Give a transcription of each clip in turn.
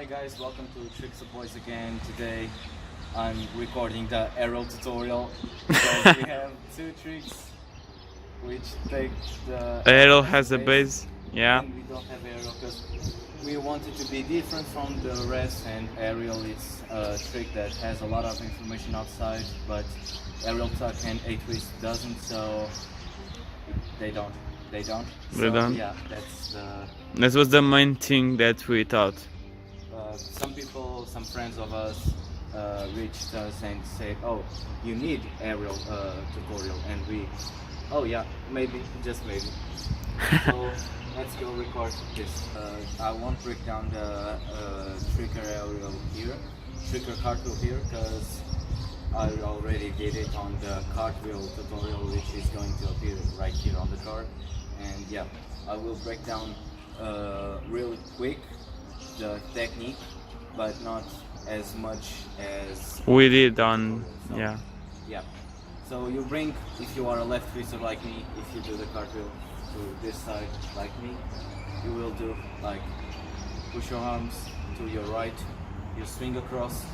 Hi guys, welcome to Tricksrael Boys again. Today I'm recording the aerial tutorial because we have two tricks which take the Aerial has a base, base, yeah. and we don't have aerial because we want it to be different from the rest, and aerial is a trick that has a lot of information outside, but aerial tuck and A-twist doesn't, so they don't. They don't? Yeah, that's the... That was the main thing that we thought. Some people, some friends of us reached us and said, oh, you need aerial tutorial, and we, oh yeah, maybe, just maybe. So let's go record this. I won't break down the Tricksrael here, Tricksrael cartwheel here, because I already did it on the cartwheel tutorial, which is going to appear right here on the card. And yeah, I will break down really quick the technique, but not as much as We did on, so, yeah. Yeah. So you bring, if you are a left twister like me, if you do the cartwheel to this side like me, you will do like push your arms to your right, you swing across,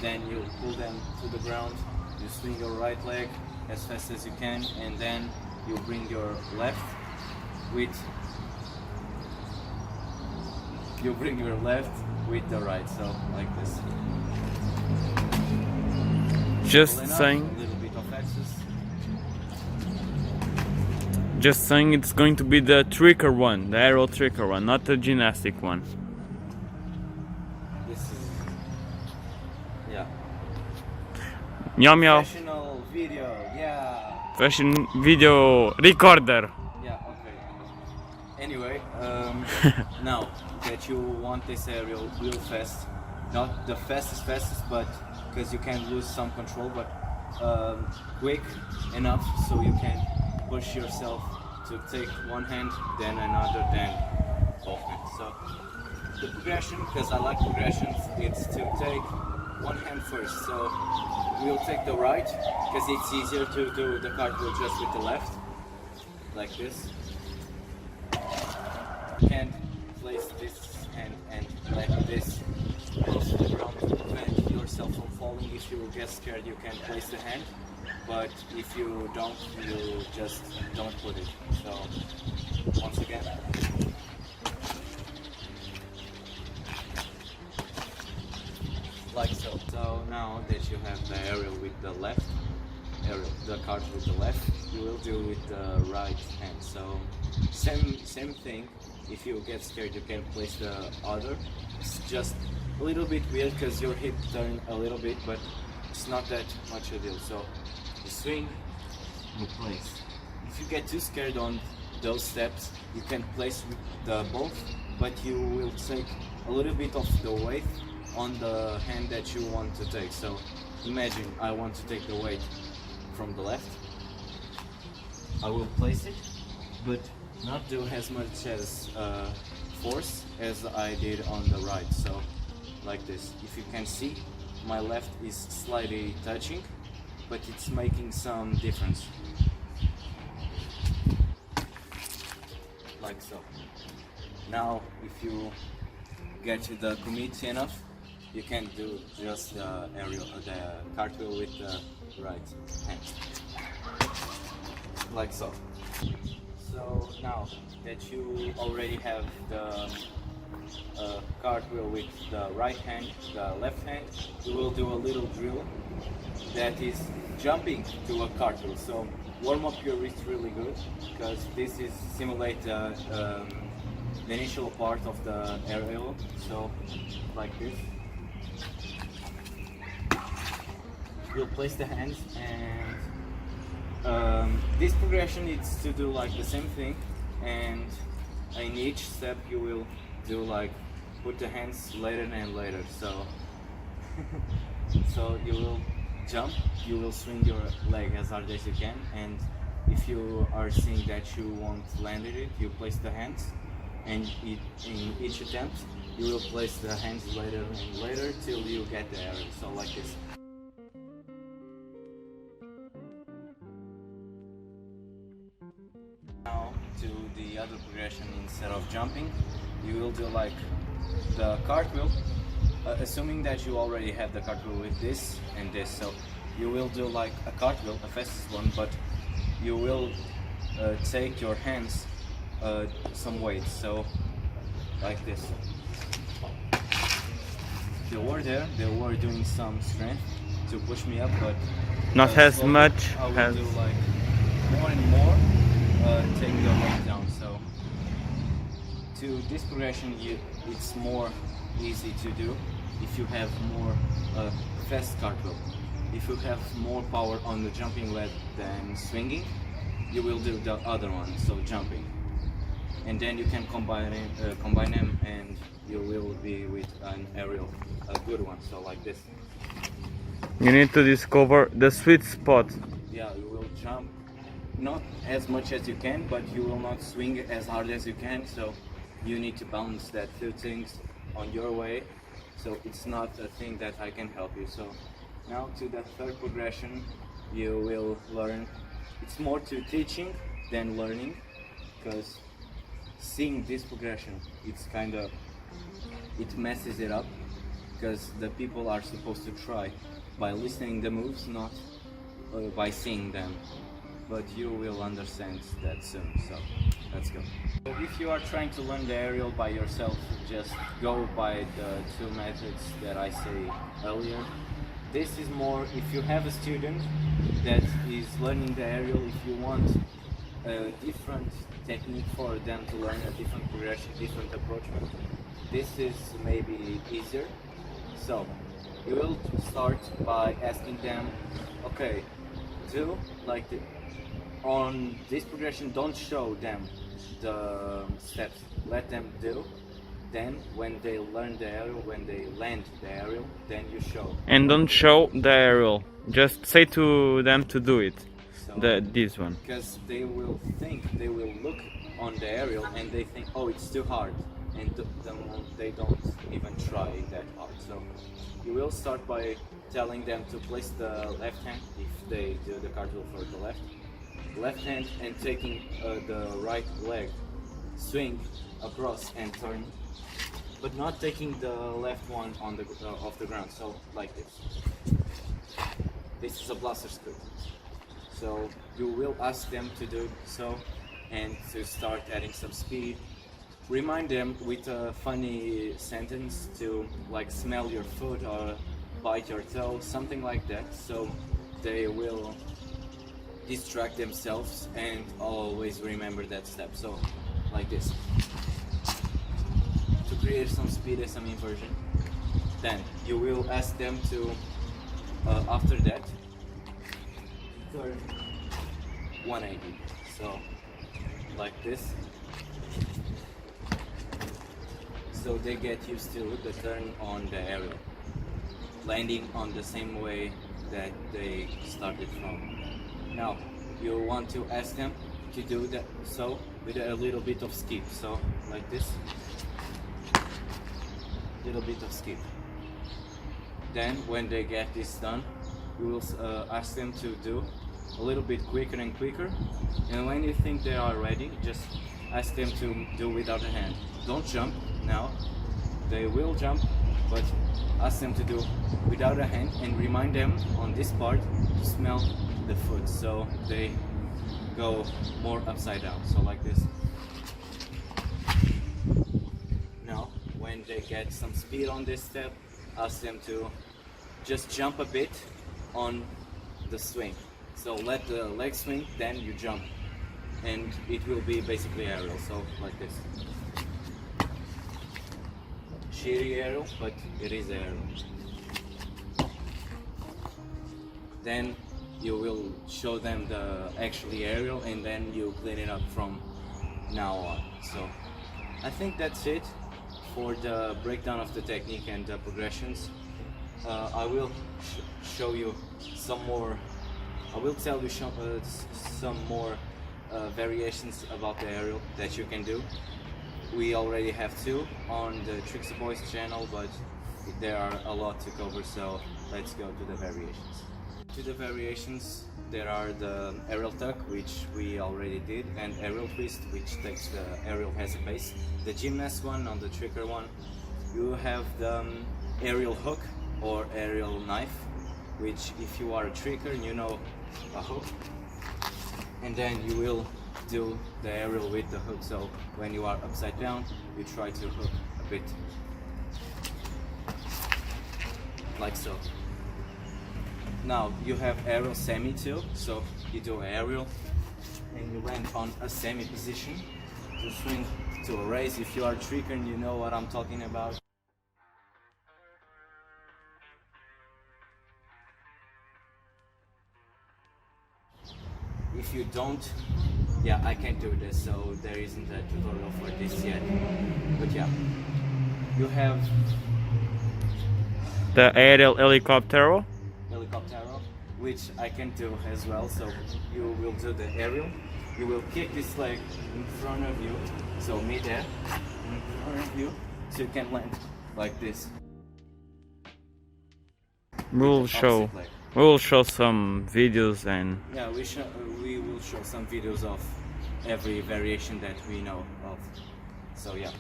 then you pull them to the ground, you swing your right leg as fast as you can, and then you bring your left with the right, so like this. Just Pull enough, saying, a little bit of axis. just saying it's going to be the tricker one, the aerial tricker one, not the gymnastic one. This is, yeah. Meow meow. Professional video, yeah. Fashion video recorder. Yeah, okay. Anyway, now that you want this aerial real fast, not the fastest, but because you can lose some control, but quick enough so you can push yourself to take one hand, then another, then both hands. So the progression, because I like progressions, it's to take one hand first. So we'll take the right, because it's easier to do the cartwheel just with the left, like this. You can place this hand and like this close to the ground to prevent yourself from falling. If you get scared, you can place the hand, but if you don't, you just don't put it. So once again, like so. So now that you have the aerial with the left, the card with the left, you will do with the right hand. So same thing. If you get scared, you can place the other. It's just a little bit weird because your hip turn a little bit, but it's not that much a deal. So you swing, you place. If you get too scared on those steps, you can place the both, but you will take a little bit of the weight on the hand that you want to take. So imagine I want to take the weight from the left. I will place it, but not do as much as force as I did on the right. So like this. If you can see, my left is slightly touching, but it's making some difference. Like so. Now if you get to the commit enough, you can do just the aerial, the cartwheel with the right hand. Like so. So now that you already have the cartwheel with the right hand, the left hand, you will do a little drill that is jumping to a cartwheel. So warm up your wrist really good, because this is simulate the initial part of the aerial. So like this. You'll place the hands, and this progression is to do like the same thing, and in each step you will do like put the hands later and later. So so you will jump, you will swing your leg as hard as you can, and if you are seeing that you won't land it, you place the hands, and in each attempt you will place the hands later and later till you get the aerial. So like this. Now to the other progression, instead of jumping, you will do like the cartwheel, assuming that you already have the cartwheel with this and this, so you will do like a cartwheel, a fastest one, but you will take your hands some weight, so like this. They were there, they were doing some strength to push me up, but Not as slowly much I will as... do like more and more, take the weight down. So to this progression, it's more easy to do if you have more fast cartwheel. If you have more power on the jumping leg than swinging, you will do the other one, so jumping, and then you can combine them, and you will be with an aerial, a good one. So like this. You need to discover the sweet spot. Yeah, you will jump not as much as you can, but you will not swing as hard as you can. So you need to balance that few things on your way. So it's not a thing that I can help you. So now to the third progression, you will learn. It's more to teaching than learning, because seeing this progression, it's kind of, it messes it up, because the people are supposed to try by listening the moves, not by seeing them. But you will understand that soon, so let's go. So if you are trying to learn the aerial by yourself, just go by the two methods that I say earlier. This is more if you have a student that is learning the aerial, if you want a different technique for them to learn, a different progression, different approach, this is maybe easier. So you will start by asking them, okay, do like the, on this progression, don't show them the steps, let them do. Then when they learn the aerial, when they land the aerial, then you show. And don't show the aerial, just say to them to do it. So, This one. because they will think, they will look on the aerial and they think, oh, it's too hard, and they don't even try that hard. So you will start by telling them to place the left hand, if they do the cartwheel for the left hand, and taking the right leg, swing across and turn, but not taking the left one on the off the ground. So like this. This is a blaster script. So you will ask them to do so, and to start adding some speed. Remind them with a funny sentence to like smell your foot or bite your toe, something like that, so they will distract themselves and always remember that step. So like this, to create some speed and some inversion. Then you will ask them to after that turn 180, so like this, so they get used to the turn on the aerial, landing on the same way that they started from. Now you want to ask them to do that, so with a little bit of skip, so like this, little bit of skip. Then when they get this done, you will ask them to do a little bit quicker and quicker, and when you think they are ready, just ask them to do without a hand. Don't jump now, they will jump, but ask them to do without a hand, and remind them on this part to smell the foot, so they go more upside down, so like this. Now when they get some speed on this step, ask them to just jump a bit on the swing. So let the leg swing, then you jump, and it will be basically aerial, so like this. Shitty aerial, but it is aerial. Then you will show them the actually aerial, and then you clean it up from now on. So I think that's it for the breakdown of the technique and the progressions. I will show you some more. I will tell you some more variations about the aerial that you can do. We already have two on the Tricksrael channel, but there are a lot to cover, so let's go to the variations. To the variations, there are the aerial tuck, which we already did, and aerial twist, which takes the aerial as a base. The gymnast one on the tricker one. You have the aerial hook or aerial knife, which if you are a tricker, you know a hook, and then you will do the aerial with the hook. So when you are upside down, you try to hook a bit, like so. Now you have aerial semi too, so you do aerial and you land on a semi position to swing to a raise. If you are a tricker, you know what I'm talking about. If you don't, yeah, I can't do this, so there isn't a tutorial for this yet. But yeah, you have The aerial helicopter. which I can do as well. So you will do the aerial. You will kick this leg in front of you, so mid-air, in front of you, so you can land like this. We'll show some videos and Yeah, we will show some videos of every variation that we know of. So yeah,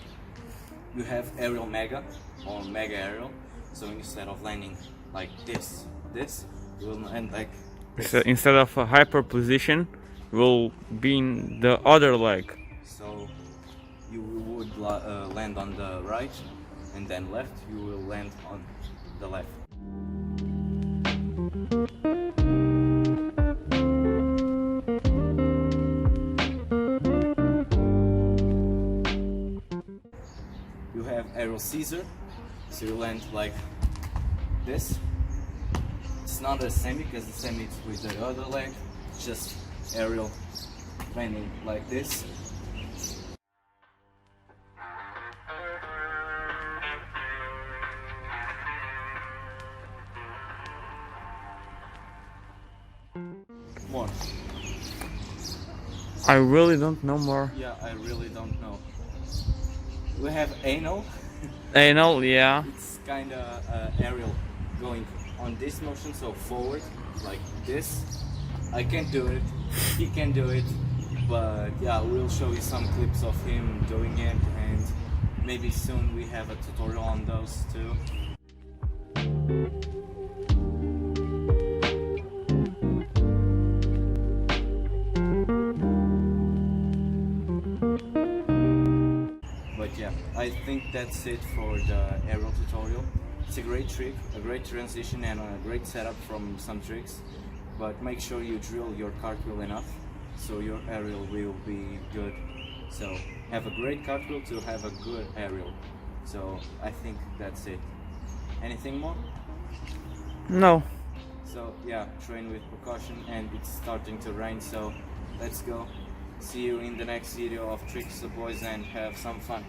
you have aerial mega or mega aerial. So instead of landing like this, you will land like this. so instead of a hyper position, will be in the other leg. So you would land on the right, and then left. You will land on the left. You have aerial Caesar, so you land like this. It's not a semi because the semi is with the other leg, just aerial landing like this. More. I really don't know more. Yeah, I really don't know. We have anal. Anal, yeah. It's kind of aerial going on this motion, so forward like this. I can't do it, he can do it, but yeah, we'll show you some clips of him doing it, and maybe soon we have a tutorial on those too. But yeah, I think that's it for the aerial tutorial. It's a great trick, a great transition, and a great setup from some tricks. But make sure you drill your cartwheel enough so your aerial will be good. So have a great cartwheel to have a good aerial. So I think that's it. Anything more? No. So yeah, train with precaution, and it's starting to rain, so let's go. See you in the next video of Tricksrael, boys, and have some fun.